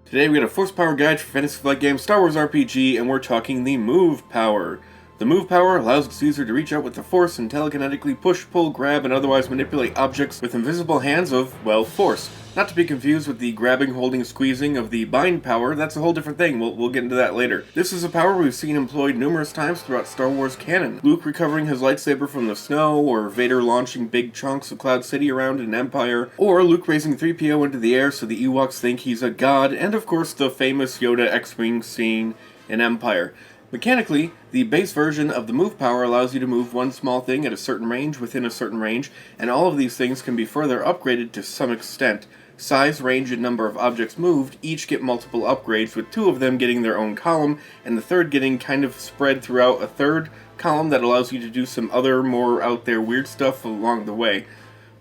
Today we got a Force Power Guide for Fantasy Flight Game Star Wars RPG, and we're talking the Move Power. The Move Power allows its user to reach out with the Force and telekinetically push, pull, grab, and otherwise manipulate objects with invisible hands of, well, Force. Not to be confused with the grabbing, holding, squeezing of the Bind Power. That's a whole different thing. We'll get into that later. This is a power we've seen employed numerous times throughout Star Wars canon. Luke recovering his lightsaber from the snow, or Vader launching big chunks of Cloud City around an Empire, or Luke raising 3PO into the air so the Ewoks think he's a god, and of course the famous Yoda X-Wing scene in Empire. Mechanically, the base version of the Move Power allows you to move one small thing at a certain range within a certain range, and all of these things can be further upgraded to some extent. Size, range, and number of objects moved each get multiple upgrades, with two of them getting their own column, and the third getting kind of spread throughout a third column that allows you to do some other more out there weird stuff along the way.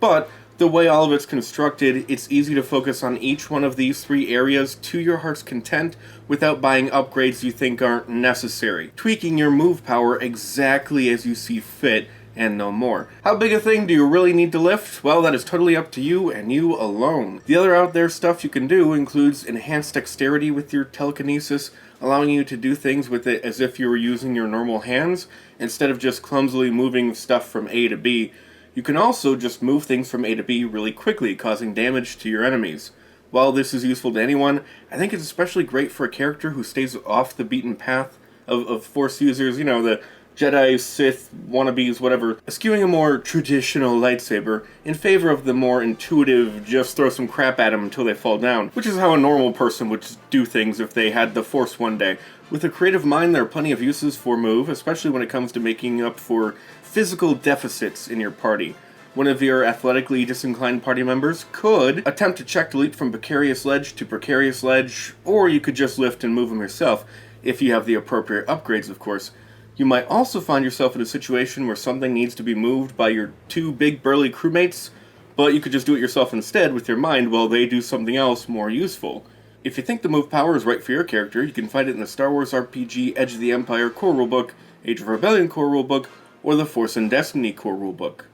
But the way all of it's constructed, it's easy to focus on each one of these three areas to your heart's content without buying upgrades you think aren't necessary, tweaking your move power exactly as you see fit and no more. How big a thing do you really need to lift? Well, that is totally up to you and you alone. The other out there stuff you can do includes enhanced dexterity with your telekinesis, allowing you to do things with it as if you were using your normal hands instead of just clumsily moving stuff from A to B. You can also just move things from A to B really quickly, causing damage to your enemies. While this is useful to anyone, I think it's especially great for a character who stays off the beaten path of Force users, the Jedi, Sith, wannabes, whatever, eschewing a more traditional lightsaber in favor of the more intuitive, just throw some crap at them until they fall down, which is how a normal person would do things if they had the Force one day. With a creative mind, there are plenty of uses for Move, especially when it comes to making up for physical deficits in your party. One of your athletically disinclined party members could attempt to check delete from precarious ledge to precarious ledge, or you could just lift and move them yourself, if you have the appropriate upgrades, of course. You might also find yourself in a situation where something needs to be moved by your two big burly crewmates, but you could just do it yourself instead with your mind while they do something else more useful. If you think the Move Power is right for your character, you can find it in the Star Wars RPG Edge of the Empire core rulebook, Age of Rebellion core rulebook, or the Force and Destiny core rulebook.